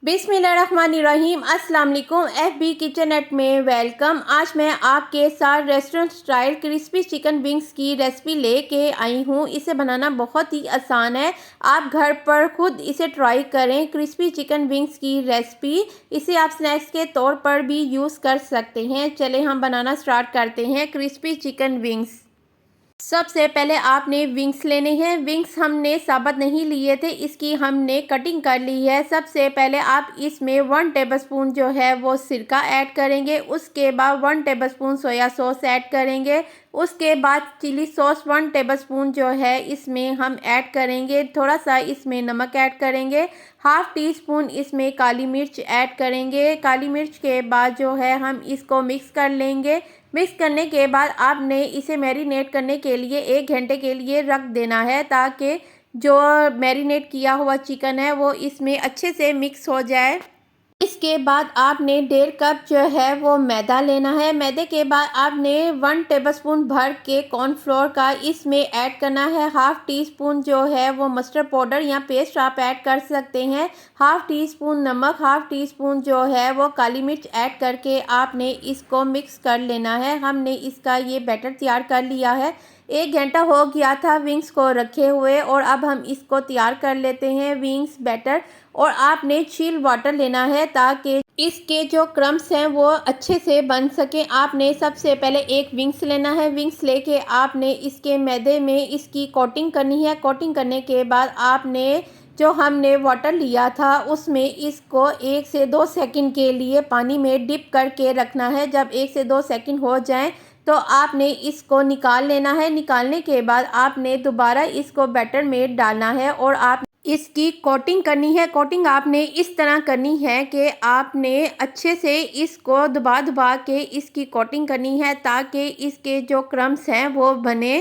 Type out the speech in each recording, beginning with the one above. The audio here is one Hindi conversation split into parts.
बिस्मिल्लाहिर्रहमानिर्रहीम। अस्सलाम वालेकुम। FB किचन नेट में वेलकम। आज मैं आपके साथ restaurant style crispy chicken wings की रेसिपी लेके आई हूँ। इसे बनाना बहुत ही आसान है, आप घर पर खुद इसे ट्राई करें। क्रिस्पी चिकन विंग्स की रेसिपी, इसे आप स्नैक्स के तौर पर भी यूज़ कर सकते हैं। चले हम बनाना स्टार्ट करते हैं क्रिस्पी चिकन विंग्स। सबसे पहले आपने विंग्स लेने हैं। विंग्स हमने साबुत नहीं लिए थे, इसकी हमने कटिंग कर ली है। सबसे पहले आप इसमें 1 टेबलस्पून जो है वो सिरका ऐड करेंगे। उसके बाद 1 टेबलस्पून सोया सॉस ऐड करेंगे। उसके बाद चिली सॉस 1 टेबलस्पून जो है इसमें हम ऐड करेंगे। थोड़ा सा इसमें नमक ऐड करेंगे। हाफ़ टी स्पून इसमें काली मिर्च ऐड करेंगे। काली मिर्च के बाद जो है हम इसको मिक्स कर लेंगे। मिक्स करने के बाद आपने इसे मैरिनेट करने के लिए 1 घंटे के लिए रख देना है, ताकि जो मैरिनेट किया हुआ चिकन है वो इसमें अच्छे से मिक्स हो जाए। इसके बाद आपने 1.5 कप जो है वो मैदा लेना है। मैदे के बाद आपने 1 टेबलस्पून भर के कॉर्नफ्लोर का इसमें ऐड करना है। हाफ़ टी स्पून जो है वो मस्टर्ड पाउडर या पेस्ट आप ऐड कर सकते हैं। हाफ़ टी स्पून नमक, हाफ़ टी स्पून जो है वो काली मिर्च ऐड करके आपने इसको मिक्स कर लेना है। हमने इसका ये बैटर तैयार कर लिया है। 1 घंटा हो गया था विंग्स को रखे हुए, और अब हम इसको तैयार कर लेते हैं विंग्स बैटर। और आपने चिल वाटर लेना है ताकि इसके जो क्रम्स हैं वो अच्छे से बन सकें। आपने सबसे पहले एक विंग्स लेना है। विंग्स लेके आपने इसके मैदे में इसकी कोटिंग करनी है। कोटिंग करने के बाद आपने जो हमने वाटर लिया था उसमें इसको 1 से 2 सेकंड के लिए पानी में डिप करके रखना है। जब 1 से 2 सेकंड हो जाएं तो आपने इसको निकाल लेना है। निकालने के बाद आपने दोबारा इसको बैटर में डालना है और आप इसकी कोटिंग करनी है। कोटिंग आपने इस तरह करनी है कि आपने अच्छे से इसको दबा दबा के इसकी कोटिंग करनी है, ताकि इसके जो क्रम्स हैं वो बने।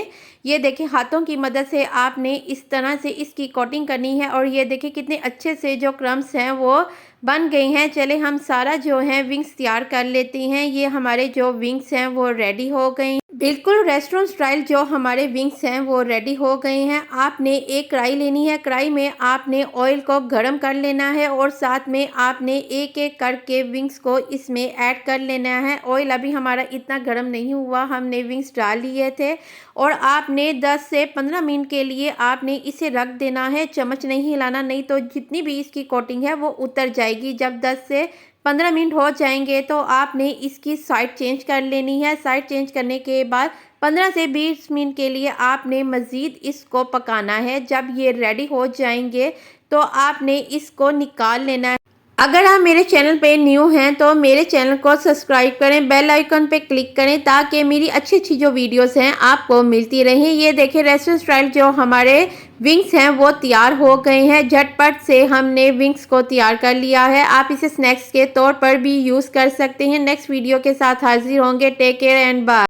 ये देखिए, हाथों की मदद से आपने इस तरह से इसकी कोटिंग करनी है, और ये देखिए कितने अच्छे से जो क्रम्स हैं वो बन गई हैं। चले हम सारा जो है विंग्स तैयार कर लेते हैं। ये हमारे जो विंग्स हैं वो रेडी हो गई, बिल्कुल रेस्टोरेंट स्टाइल जो हमारे विंग्स हैं वो रेडी हो गए हैं। आपने एक कढ़ाई लेनी है। कढ़ाई में आपने ऑयल को गरम कर लेना है, और साथ में आपने एक एक करके विंग्स को इसमें ऐड कर लेना है। ऑयल अभी हमारा इतना गरम नहीं हुआ, हमने विंग्स डाल लिए थे। और आपने 10 से 15 मिनट के लिए आपने इसे रख देना है। चम्मच नहीं हिलाना, नहीं तो जितनी भी इसकी कोटिंग है वो उतर जाएगी। जब 10 से 15 मिनट हो जाएंगे तो आपने इसकी साइड चेंज कर लेनी है। साइड चेंज करने के बाद 15 से 20 मिनट के लिए आपने मज़ीद इसको पकाना है। जब ये रेडी हो जाएंगे तो आपने इसको निकाल लेना है। अगर आप मेरे चैनल पे न्यू हैं तो मेरे चैनल को सब्सक्राइब करें, बेल आइकन पे क्लिक करें, ताकि मेरी अच्छी अच्छी जो वीडियोस हैं आपको मिलती रहें। ये देखें, रेस्टोरेंट स्टाइल जो हमारे विंग्स हैं वो तैयार हो गए हैं। झटपट से हमने विंग्स को तैयार कर लिया है। आप इसे स्नैक्स के तौर पर भी यूज़ कर सकते हैं। नेक्स्ट वीडियो के साथ हाजिर होंगे। Take care and bye.